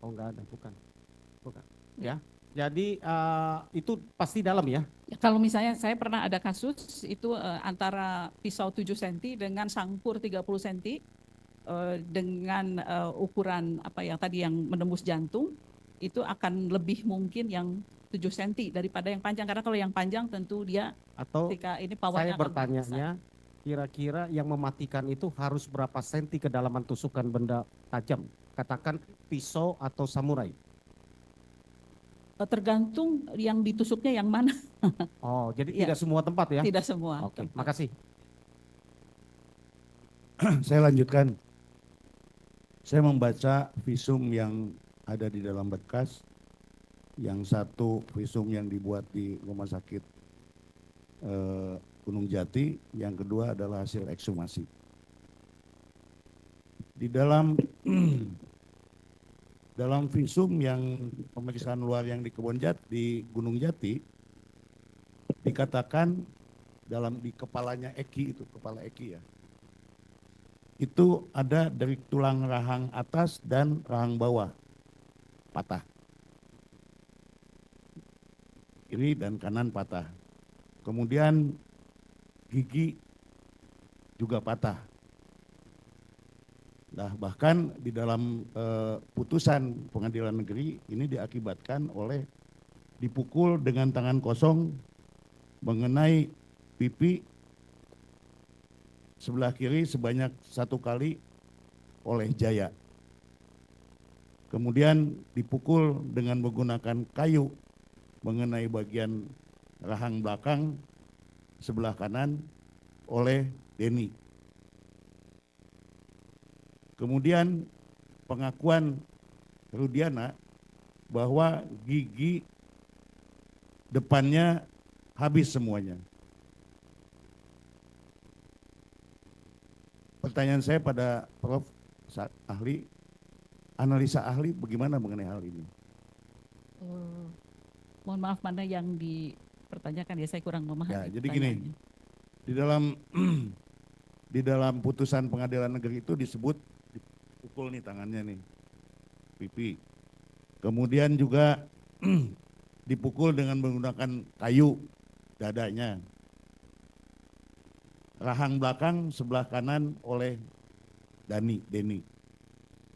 [SPEAKER 3] enggak ada, bukan. Ya. Jadi itu pasti dalam ya.
[SPEAKER 1] Kalau misalnya saya pernah ada kasus itu antara pisau 7 cm dengan sangkur 30 cm dengan ukuran tadi yang menembus jantung, itu akan lebih mungkin yang 7 cm daripada yang panjang, karena kalau yang panjang tentu dia ketika ini powernya.
[SPEAKER 3] Saya bertanyanya kira-kira yang mematikan itu harus berapa senti kedalaman tusukan benda tajam, katakan pisau atau samurai?
[SPEAKER 1] Tergantung yang ditusuknya yang mana.
[SPEAKER 3] Oh, jadi tidak semua tempat ya?
[SPEAKER 1] Tidak semua.
[SPEAKER 3] Oke, makasih.
[SPEAKER 6] Saya lanjutkan. Saya membaca visum yang ada di dalam berkas. Yang satu visum yang dibuat di Rumah Sakit Gunung Jati, yang kedua adalah hasil ekshumasi. Di dalam visum yang pemeriksaan luar yang di di Gunung Jati, dikatakan di kepalanya Eki, itu kepala Eki ya, itu ada dari tulang rahang atas dan rahang bawah patah. Kiri dan kanan patah. Kemudian gigi juga patah. Nah, bahkan di dalam putusan pengadilan negeri ini diakibatkan oleh dipukul dengan tangan kosong mengenai pipi sebelah kiri sebanyak 1 kali oleh Jaya. Kemudian dipukul dengan menggunakan kayu mengenai bagian rahang belakang sebelah kanan oleh Denny. Kemudian pengakuan Rudiana bahwa gigi depannya habis semuanya. Pertanyaan saya pada Prof. Ahli, analisa ahli bagaimana mengenai hal ini?
[SPEAKER 1] Mohon maaf, mana yang dipertanyakan ya, saya kurang memahami.
[SPEAKER 6] Ya, jadi gini, di dalam putusan pengadilan negeri itu disebut dipukul nih tangannya nih, pipi. Kemudian juga dipukul dengan menggunakan kayu dadanya. Rahang belakang sebelah kanan oleh Denny.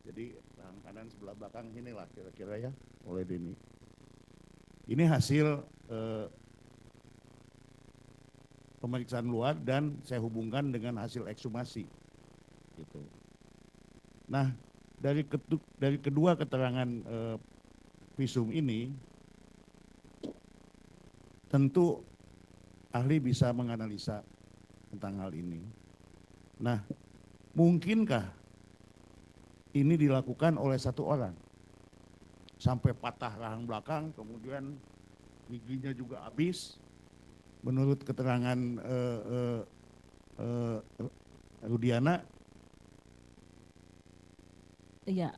[SPEAKER 6] Jadi rahang kanan sebelah belakang inilah kira-kira ya oleh Denny. Ini hasil pemeriksaan luar dan saya hubungkan dengan hasil ekshumasi. Gitu. Nah, dari kedua keterangan visum ini tentu ahli bisa menganalisa tentang hal ini. Nah, mungkinkah ini dilakukan oleh satu orang? Sampai patah rahang belakang, kemudian giginya juga habis. Menurut keterangan Rudiana,
[SPEAKER 1] Iya,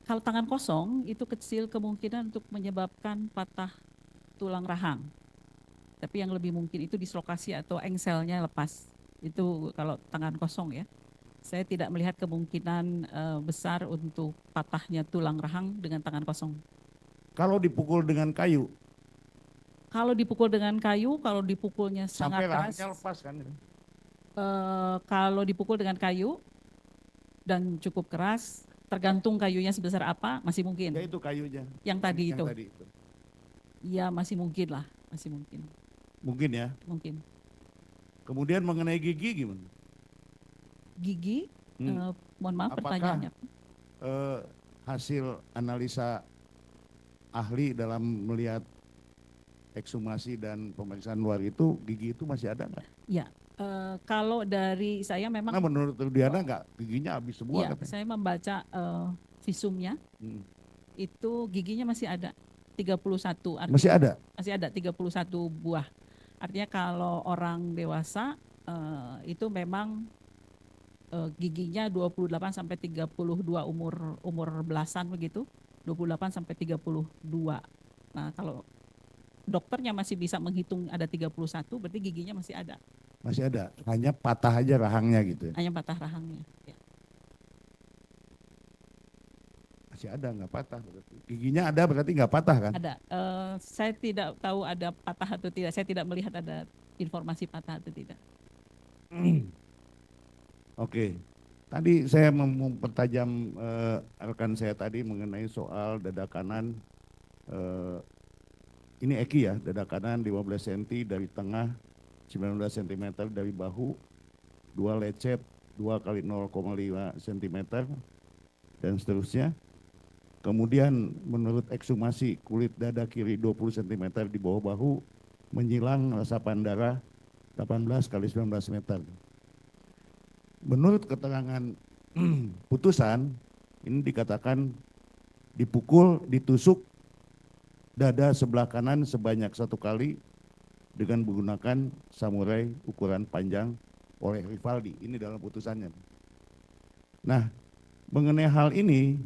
[SPEAKER 1] kalau tangan kosong itu kecil kemungkinan untuk menyebabkan patah tulang rahang. Tapi yang lebih mungkin itu dislokasi atau engselnya lepas. Itu kalau tangan kosong ya. Saya tidak melihat kemungkinan besar untuk patahnya tulang rahang dengan tangan kosong.
[SPEAKER 6] kalau dipukul dengan kayu,
[SPEAKER 1] Kalau dipukul dengan kayu, kalau dipukulnya
[SPEAKER 6] sampai
[SPEAKER 1] sangat keras,
[SPEAKER 6] rahangnya lepas kan?
[SPEAKER 1] kalau dipukul dengan kayu dan cukup keras, tergantung kayunya sebesar apa, masih mungkin.
[SPEAKER 6] Ya itu kayunya.
[SPEAKER 1] Yang tadi
[SPEAKER 6] yang
[SPEAKER 1] itu,
[SPEAKER 6] tadi itu.
[SPEAKER 1] ya masih mungkin lah, masih mungkin,
[SPEAKER 6] Mungkin ya.
[SPEAKER 1] mungkin.
[SPEAKER 6] Kemudian mengenai gigi gimana?
[SPEAKER 1] Gigi, mohon maaf
[SPEAKER 6] Apakah
[SPEAKER 1] pertanyaannya.
[SPEAKER 6] Hasil analisa ahli dalam melihat ekshumasi dan pemeriksaan luar itu, gigi itu masih ada nggak?
[SPEAKER 1] Ya, kalau dari saya memang,
[SPEAKER 6] Nah menurut Rudiana nggak, giginya habis semua
[SPEAKER 1] ya
[SPEAKER 6] katanya.
[SPEAKER 1] saya membaca visumnya,
[SPEAKER 6] Hmm.
[SPEAKER 1] itu giginya masih ada 31,
[SPEAKER 6] Masih ada?
[SPEAKER 1] masih ada 31 buah. Artinya kalau orang dewasa itu memang giginya 28 sampai 32 umur belasan begitu, 28 sampai 32. Nah, kalau dokternya masih bisa menghitung ada 31, berarti giginya masih ada,
[SPEAKER 6] Masih ada, hanya patah aja rahangnya gitu.
[SPEAKER 1] hanya patah rahangnya. Ya.
[SPEAKER 6] Masih ada, nggak patah berarti. Giginya ada berarti nggak patah kan?
[SPEAKER 1] Ada. Saya tidak tahu ada patah atau tidak. Saya tidak melihat ada informasi patah atau tidak.
[SPEAKER 6] Oke, tadi saya mempertajam rekan saya tadi mengenai soal dada kanan. Ini Eki ya, dada kanan 15 cm dari tengah, 19 cm dari bahu, 2 lecet 2 kali 0,5 cm, dan seterusnya. Kemudian menurut ekshumasi kulit dada kiri 20 cm di bawah bahu, menyilang resapan darah 18 kali 19 meter. Menurut keterangan putusan, ini dikatakan dipukul, ditusuk dada sebelah kanan sebanyak 1 kali dengan menggunakan samurai ukuran panjang oleh Rivaldi. Ini dalam putusannya. Nah, mengenai hal ini,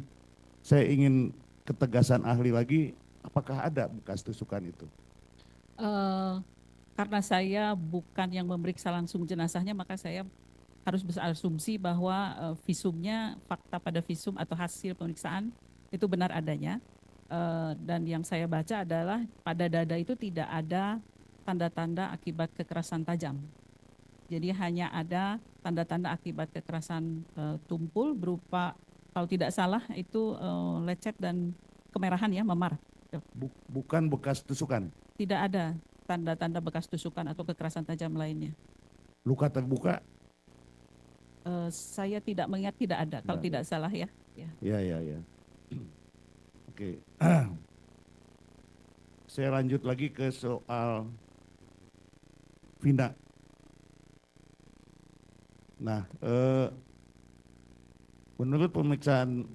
[SPEAKER 6] saya ingin ketegasan ahli lagi, apakah ada bekas tusukan itu?
[SPEAKER 1] Karena saya bukan yang memeriksa langsung jenazahnya, maka saya harus berasumsi bahwa visumnya, fakta pada visum atau hasil pemeriksaan itu benar adanya. Dan yang saya baca adalah pada dada itu tidak ada tanda-tanda akibat kekerasan tajam. Jadi hanya ada tanda-tanda akibat kekerasan tumpul berupa, kalau tidak salah itu lecet dan kemerahan ya, memar.
[SPEAKER 6] Bukan bekas tusukan,
[SPEAKER 1] Tidak ada tanda-tanda bekas tusukan atau kekerasan tajam lainnya.
[SPEAKER 6] luka terbuka.
[SPEAKER 1] Saya tidak mengingat, tidak ada, kalau
[SPEAKER 6] Tidak
[SPEAKER 1] tidak salah ya.
[SPEAKER 6] Ya. Oke. Saya lanjut lagi ke soal Vina. Nah, menurut pemeriksaan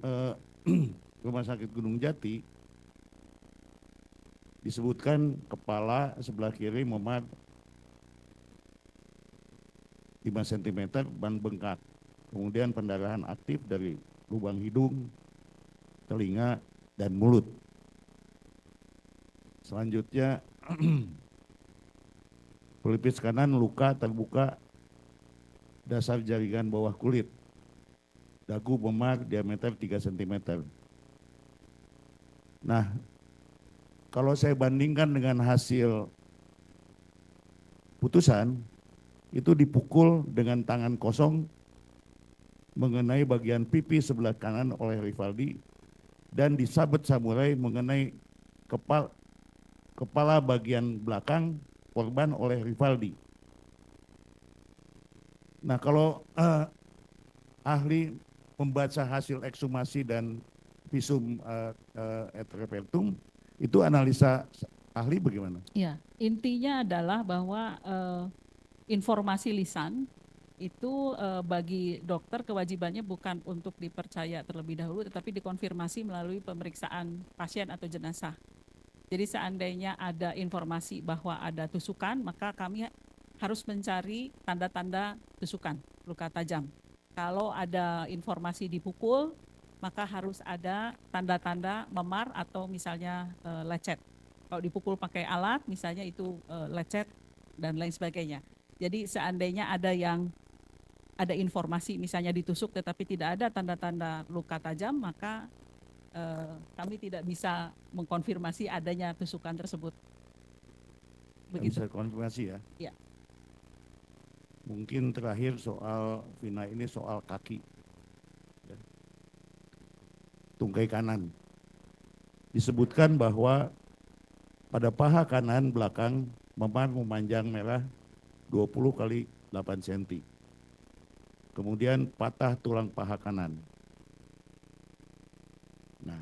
[SPEAKER 6] Rumah Sakit Gunung Jati, disebutkan kepala sebelah kiri memar 5 cm, ban bengkak. Kemudian pendarahan aktif dari lubang hidung, telinga, dan mulut. Selanjutnya, pelipis kanan luka terbuka dasar jaringan bawah kulit. Dagu memar diameter 3 cm. Nah, kalau saya bandingkan dengan hasil putusan, itu dipukul dengan tangan kosong mengenai bagian pipi sebelah kanan oleh Rivaldi dan disabet samurai mengenai kepala bagian belakang korban oleh Rivaldi. Nah, kalau ahli membaca hasil ekshumasi dan visum et repertum, itu analisa ahli bagaimana?
[SPEAKER 1] Ya, intinya adalah bahwa informasi lisan itu bagi dokter kewajibannya bukan untuk dipercaya terlebih dahulu, tetapi dikonfirmasi melalui pemeriksaan pasien atau jenazah. Jadi seandainya ada informasi bahwa ada tusukan, maka kami harus mencari tanda-tanda tusukan, luka tajam. Kalau ada informasi dipukul, maka harus ada tanda-tanda memar atau misalnya lecet. Kalau dipukul pakai alat, misalnya itu lecet dan lain sebagainya. Jadi seandainya ada informasi misalnya ditusuk tetapi tidak ada tanda-tanda luka tajam, maka kami tidak bisa mengkonfirmasi adanya tusukan tersebut.
[SPEAKER 6] Nggak
[SPEAKER 1] Begitu.
[SPEAKER 6] bisa konfirmasi ya?
[SPEAKER 1] Ya.
[SPEAKER 6] Mungkin terakhir soal Vina ini soal kaki. Ya. Tungkai kanan. Disebutkan bahwa pada paha kanan belakang memar memanjang merah 20 kali 8 cm. Kemudian patah tulang paha kanan. Nah,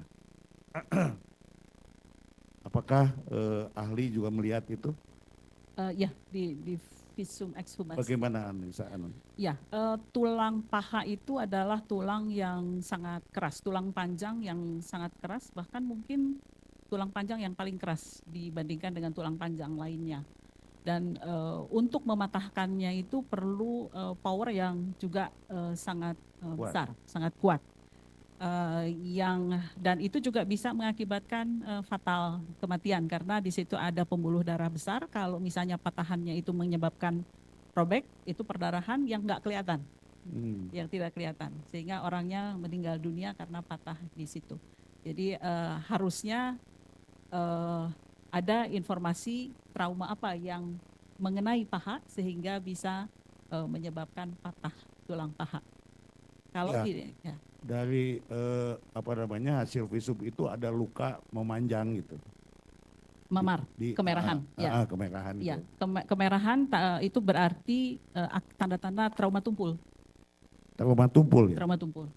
[SPEAKER 6] apakah ahli juga melihat itu?
[SPEAKER 1] Ya, di visum ekshumasi.
[SPEAKER 6] Bagaimana Anissa?
[SPEAKER 1] Ya, tulang paha itu adalah tulang yang sangat keras, tulang panjang yang sangat keras, bahkan mungkin tulang panjang yang paling keras dibandingkan dengan tulang panjang lainnya. Dan untuk mematahkannya itu perlu power yang juga sangat besar, sangat kuat. Dan itu juga bisa mengakibatkan fatal kematian karena di situ ada pembuluh darah besar. Kalau misalnya patahannya itu menyebabkan robek, itu perdarahan yang nggak kelihatan, yang tidak kelihatan, sehingga orangnya meninggal dunia karena patah di situ. Jadi harusnya ada informasi trauma apa yang mengenai paha sehingga bisa menyebabkan patah tulang paha. Kalau
[SPEAKER 6] ya. Dari hasil visum itu ada luka memanjang gitu.
[SPEAKER 1] Memar, kemerahan. Ya.
[SPEAKER 6] Kemerahan.
[SPEAKER 1] Ya,
[SPEAKER 6] itu.
[SPEAKER 1] Kemerahan itu berarti tanda-tanda trauma tumpul.
[SPEAKER 6] Trauma tumpul ya.
[SPEAKER 1] Trauma tumpul.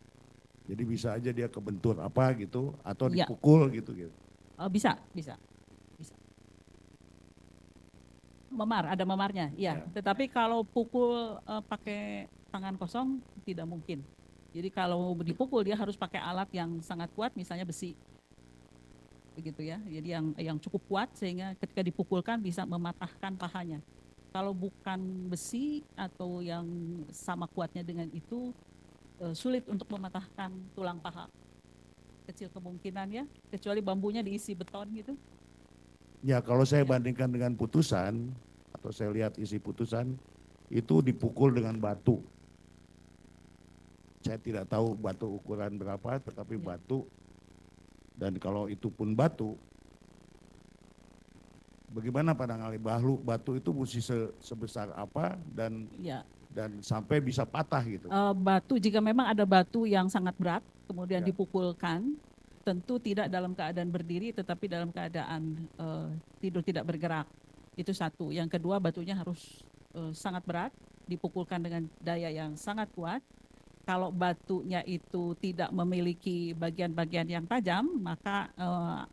[SPEAKER 6] Jadi bisa aja dia kebentur apa gitu atau dipukul gitu.
[SPEAKER 1] Bisa. Memar, ada memarnya, ya. Tetapi kalau pukul pakai tangan kosong tidak mungkin. Jadi kalau dipukul dia harus pakai alat yang sangat kuat, misalnya besi, begitu ya. Jadi yang cukup kuat sehingga ketika dipukulkan bisa mematahkan pahanya. Kalau bukan besi atau yang sama kuatnya dengan itu, sulit untuk mematahkan tulang paha. Kecil kemungkinan ya, kecuali bambunya diisi beton gitu.
[SPEAKER 6] Ya kalau saya bandingkan dengan putusan, atau saya lihat isi putusan, itu dipukul dengan batu. Saya tidak tahu batu ukuran berapa, tetapi batu. Dan kalau itu pun batu, bagaimana pandangan ahli batu itu mesti sebesar apa dan sampai bisa patah gitu?
[SPEAKER 1] Batu, jika memang ada batu yang sangat berat, kemudian dipukulkan, tentu tidak dalam keadaan berdiri, tetapi dalam keadaan tidur tidak bergerak. Itu satu. Yang kedua, batunya harus sangat berat, dipukulkan dengan daya yang sangat kuat. Kalau batunya itu tidak memiliki bagian-bagian yang tajam, maka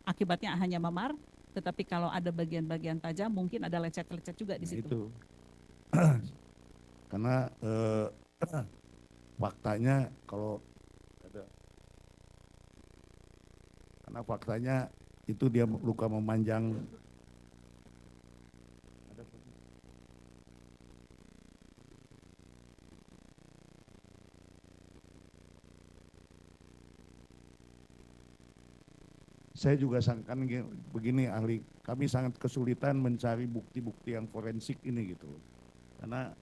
[SPEAKER 1] akibatnya hanya memar. Tetapi kalau ada bagian-bagian tajam, mungkin ada lecet-lecet juga di situ.
[SPEAKER 6] Itu. Karena faktanya faktanya itu dia luka memanjang. Saya juga sangkan begini ahli, kami sangat kesulitan mencari bukti-bukti yang forensik ini gitu. Karena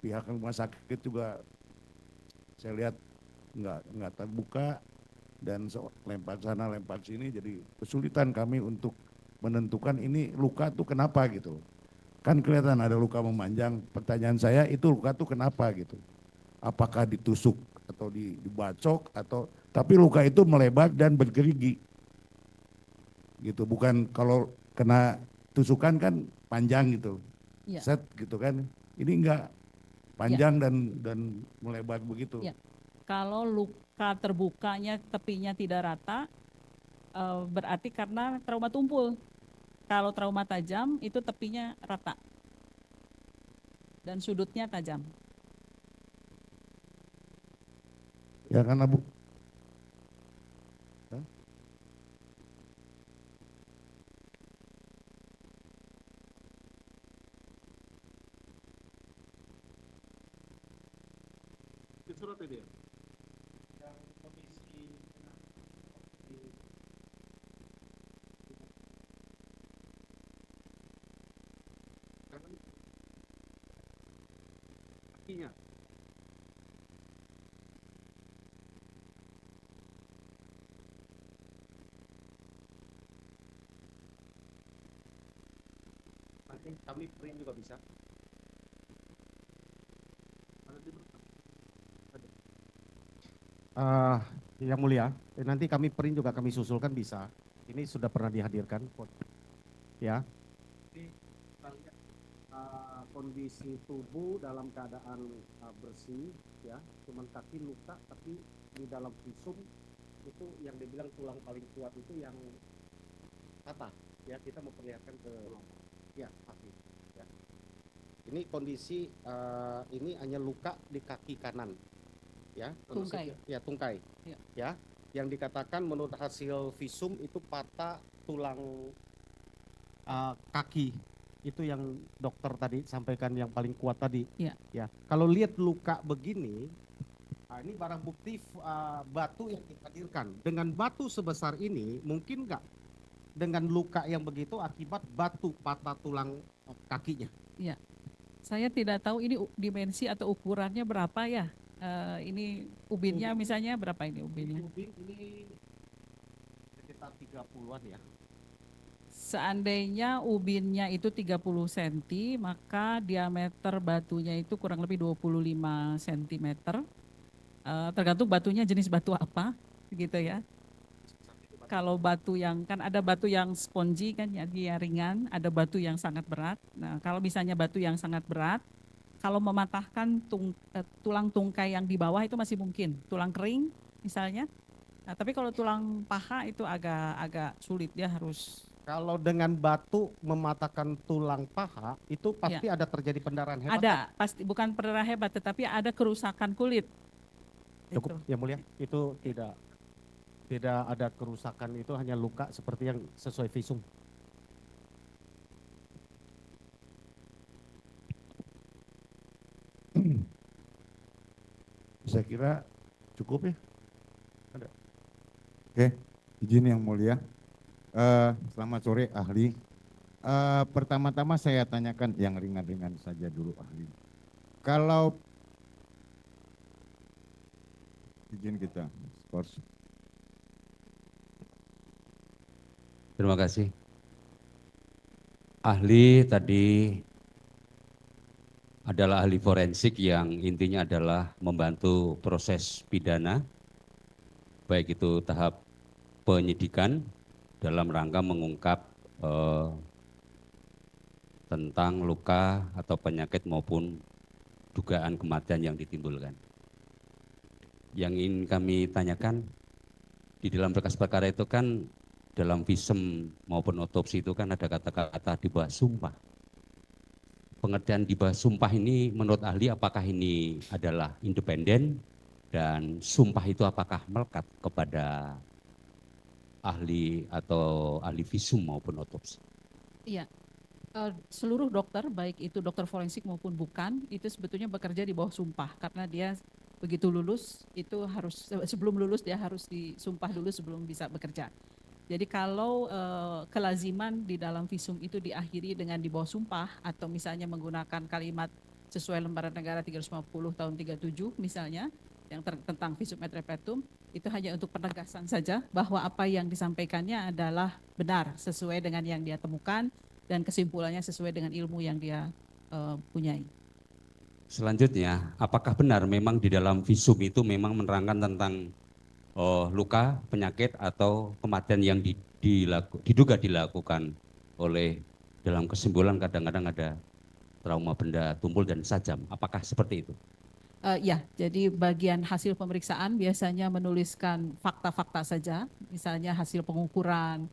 [SPEAKER 6] pihak rumah sakit juga saya lihat nggak terbuka dan lempar sana lempar sini, jadi kesulitan kami untuk menentukan ini luka tuh kenapa gitu. Kan kelihatan ada luka memanjang, pertanyaan saya itu luka tuh kenapa gitu. Apakah ditusuk atau dibacok atau, tapi luka itu melebar dan bergerigi. Gitu, bukan kalau kena tusukan kan panjang gitu, set gitu kan, ini enggak panjang dan melebar begitu.
[SPEAKER 1] Ya. Kalau luka terbukanya tepinya tidak rata, berarti karena trauma tumpul. Kalau trauma tajam itu tepinya rata dan sudutnya tajam.
[SPEAKER 6] Ya karena Bu.
[SPEAKER 2] Surat ini ya? Kakinya.
[SPEAKER 3] Nanti kami print juga bisa. Yang mulia, nanti kami print juga kami susulkan bisa. Ini sudah pernah dihadirkan, ya. Jadi, kita lihat, kondisi tubuh dalam keadaan bersih, ya. Cuman kaki luka, tapi di dalam visum itu yang dibilang tulang paling kuat itu yang patah, ya. Kita memperlihatkan ke, ya, kaki. Ya. Ini kondisi ini hanya luka di kaki kanan. Ya,
[SPEAKER 1] Tungkai.
[SPEAKER 3] ya tungkai,
[SPEAKER 1] Ya.
[SPEAKER 3] ya, yang dikatakan menurut hasil visum itu patah tulang kaki, itu yang dokter tadi sampaikan yang paling kuat tadi.
[SPEAKER 1] Ya.
[SPEAKER 3] Ya, kalau lihat luka begini, ini barang bukti batu yang dihadirkan. Dengan batu sebesar ini, mungkin nggak dengan luka yang begitu akibat batu patah tulang kakinya?
[SPEAKER 1] Saya tidak tahu ini dimensi atau ukurannya berapa ya. Ini ubinnya misalnya berapa ini ubinnya?
[SPEAKER 3] Ubin ini sekitar 30-an ya.
[SPEAKER 1] Seandainya ubinnya itu 30 cm, maka diameter batunya itu kurang lebih 25 cm. Tergantung batunya jenis batu apa, gitu ya. Kalau batu yang, kan ada batu yang spongy kan ya, dia ringan, ada batu yang sangat berat. Nah, kalau misalnya batu yang sangat berat, kalau mematahkan tulang tungkai yang di bawah itu masih mungkin, tulang kering misalnya. Nah, tapi kalau tulang paha itu agak sulit, dia harus.
[SPEAKER 3] Kalau dengan batu mematahkan tulang paha itu pasti ada terjadi pendarahan hebat.
[SPEAKER 1] Ada, pasti bukan pendarahan hebat, tetapi ada kerusakan kulit.
[SPEAKER 3] Cukup,
[SPEAKER 1] Itu.
[SPEAKER 3] yang mulia, itu tidak ada kerusakan, itu hanya luka seperti yang sesuai visum.
[SPEAKER 6] Saya kira cukup ya.
[SPEAKER 5] Oke, izin yang mulia. Selamat sore ahli. Pertama-tama saya tanyakan yang ringan-ringan saja dulu ahli. Kalau izin kita, sports.
[SPEAKER 7] Terima kasih. Ahli tadi adalah ahli forensik yang intinya adalah membantu proses pidana, baik itu tahap penyidikan dalam rangka mengungkap tentang luka atau penyakit maupun dugaan kematian yang ditimbulkan. Yang ingin kami tanyakan, di dalam berkas perkara itu kan dalam visum maupun otopsi itu kan ada kata-kata di bawah sumpah. Pengertian di bawah sumpah ini menurut ahli apakah ini adalah independen dan sumpah itu apakah melekat kepada ahli atau ahli visum maupun otopsi?
[SPEAKER 1] Iya, seluruh dokter, baik itu dokter forensik maupun bukan, itu sebetulnya bekerja di bawah sumpah karena dia begitu lulus itu harus, sebelum lulus dia harus disumpah dulu sebelum bisa bekerja. Jadi kalau kelaziman di dalam visum itu diakhiri dengan di bawah sumpah atau misalnya menggunakan kalimat sesuai lembaran negara 350 tahun 37 misalnya yang tentang visum et repertum, itu hanya untuk penegasan saja bahwa apa yang disampaikannya adalah benar sesuai dengan yang dia temukan dan kesimpulannya sesuai dengan ilmu yang dia punyai.
[SPEAKER 7] Selanjutnya, apakah benar memang di dalam visum itu memang menerangkan tentang luka, penyakit atau kematian yang diduga dilakukan oleh dalam kesimpulan kadang-kadang ada trauma benda tumpul dan sajam. Apakah seperti itu?
[SPEAKER 1] Ya, jadi bagian hasil pemeriksaan biasanya menuliskan fakta-fakta saja, misalnya hasil pengukuran,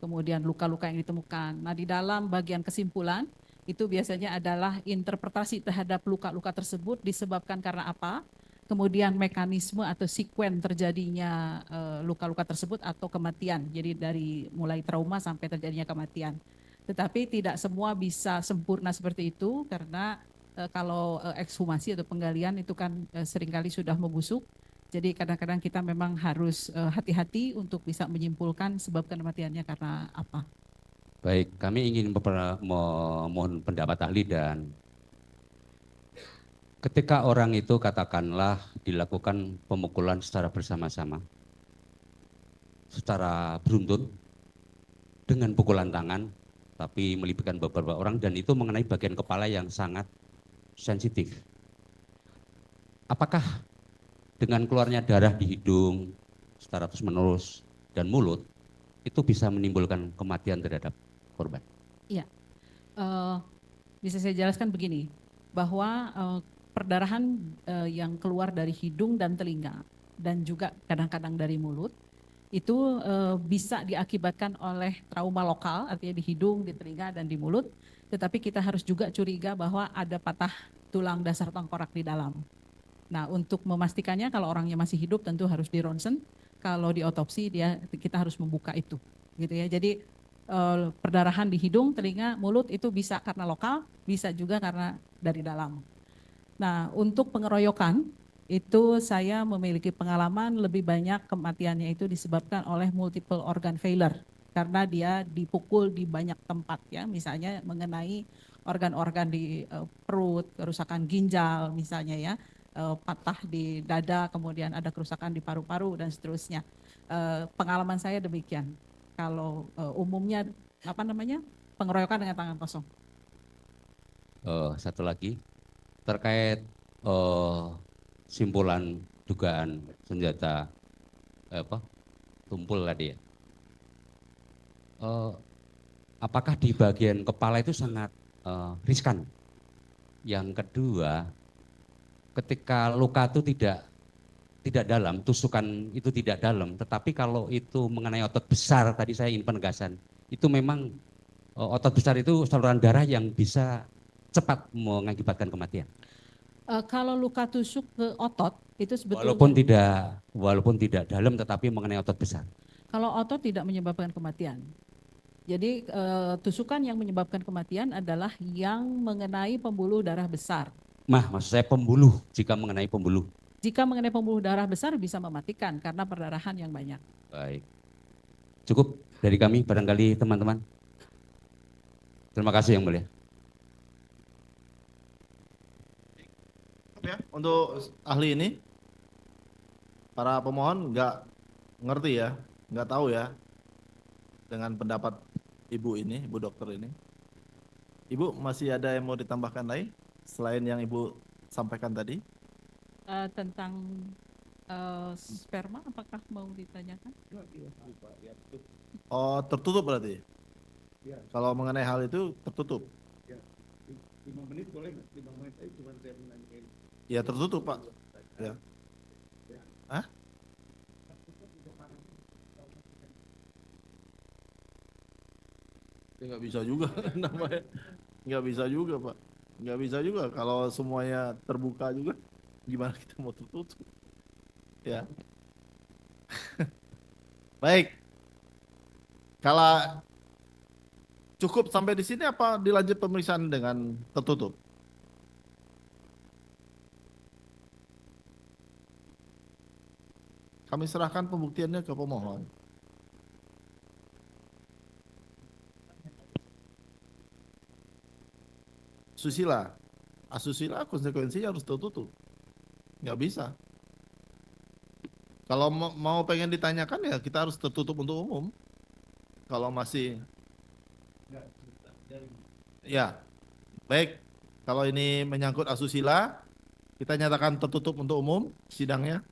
[SPEAKER 1] kemudian luka-luka yang ditemukan. Nah, di dalam bagian kesimpulan itu biasanya adalah interpretasi terhadap luka-luka tersebut disebabkan karena apa, kemudian mekanisme atau sekuen terjadinya luka-luka tersebut atau kematian. Jadi dari mulai trauma sampai terjadinya kematian. Tetapi tidak semua bisa sempurna seperti itu karena kalau ekshumasi atau penggalian itu kan seringkali sudah membusuk. Jadi kadang-kadang kita memang harus hati-hati untuk bisa menyimpulkan sebab kematiannya karena apa.
[SPEAKER 7] Baik, kami ingin memohon pendapat ahli. Dan ketika orang itu katakanlah dilakukan pemukulan secara bersama-sama, secara beruntun dengan pukulan tangan, tapi melibatkan beberapa orang dan itu mengenai bagian kepala yang sangat sensitif. Apakah dengan keluarnya darah di hidung secara terus-menerus dan mulut itu bisa menimbulkan kematian terhadap korban?
[SPEAKER 1] Iya, bisa saya jelaskan begini, bahwa perdarahan yang keluar dari hidung dan telinga dan juga kadang-kadang dari mulut itu bisa diakibatkan oleh trauma lokal, artinya di hidung, di telinga, dan di mulut. Tetapi kita harus juga curiga bahwa ada patah tulang dasar tengkorak di dalam. Nah, untuk memastikannya kalau orangnya masih hidup tentu harus di ronsen. Kalau di otopsi kita harus membuka itu, gitu ya. Jadi perdarahan di hidung, telinga, mulut itu bisa karena lokal, bisa juga karena dari dalam. Nah, untuk pengeroyokan itu saya memiliki pengalaman lebih banyak kematiannya itu disebabkan oleh multiple organ failure karena dia dipukul di banyak tempat ya, misalnya mengenai organ-organ di perut, kerusakan ginjal misalnya ya, patah di dada, kemudian ada kerusakan di paru-paru dan seterusnya. Pengalaman saya demikian. Kalau umumnya pengeroyokan dengan tangan kosong.
[SPEAKER 7] Satu lagi terkait simpulan dugaan senjata tumpul tadi ya. Apakah di bagian kepala itu sangat riskan? Yang kedua, ketika luka itu tidak dalam, tusukan itu tidak dalam, tetapi kalau itu mengenai otot besar, tadi saya ingin penegasan, itu memang otot besar itu saluran darah yang bisa cepat mengakibatkan kematian.
[SPEAKER 1] Kalau luka tusuk ke otot itu sebetulnya
[SPEAKER 7] walaupun tidak dalam, tetapi mengenai otot besar.
[SPEAKER 1] Kalau otot tidak menyebabkan kematian. Jadi tusukan yang menyebabkan kematian adalah yang mengenai pembuluh darah besar.
[SPEAKER 7] Maksud saya pembuluh, jika mengenai pembuluh.
[SPEAKER 1] Jika mengenai pembuluh darah besar bisa mematikan karena perdarahan yang banyak.
[SPEAKER 7] Baik. Cukup dari kami barangkali teman-teman. Terima kasih Yang Mulia.
[SPEAKER 2] Ya, untuk ahli ini, para pemohon nggak ngerti ya, nggak tahu ya dengan pendapat ibu ini, ibu dokter ini. Ibu masih ada yang mau ditambahkan lagi selain yang ibu sampaikan tadi?
[SPEAKER 1] Tentang sperma, apakah mau ditanyakan?
[SPEAKER 2] Oh, tertutup berarti? Kalau mengenai hal itu tertutup?
[SPEAKER 6] 5 menit boleh nggak? 5 menit aja cuma saya menanyakan.
[SPEAKER 2] Ya tertutup Pak. Ya. Hah? Ya nggak bisa juga namanya. Nggak bisa juga Pak. Nggak bisa juga kalau semuanya terbuka juga. Gimana kita mau tertutup? Ya. Baik. Kalau cukup sampai di sini apa dilanjut pemeriksaan dengan tertutup? Kami serahkan pembuktiannya ke pemohon. Asusila konsekuensinya harus tertutup. Nggak bisa. Kalau mau pengen ditanyakan ya kita harus tertutup untuk umum. Kalau masih ya, baik. Kalau ini menyangkut asusila, kita nyatakan tertutup untuk umum sidangnya.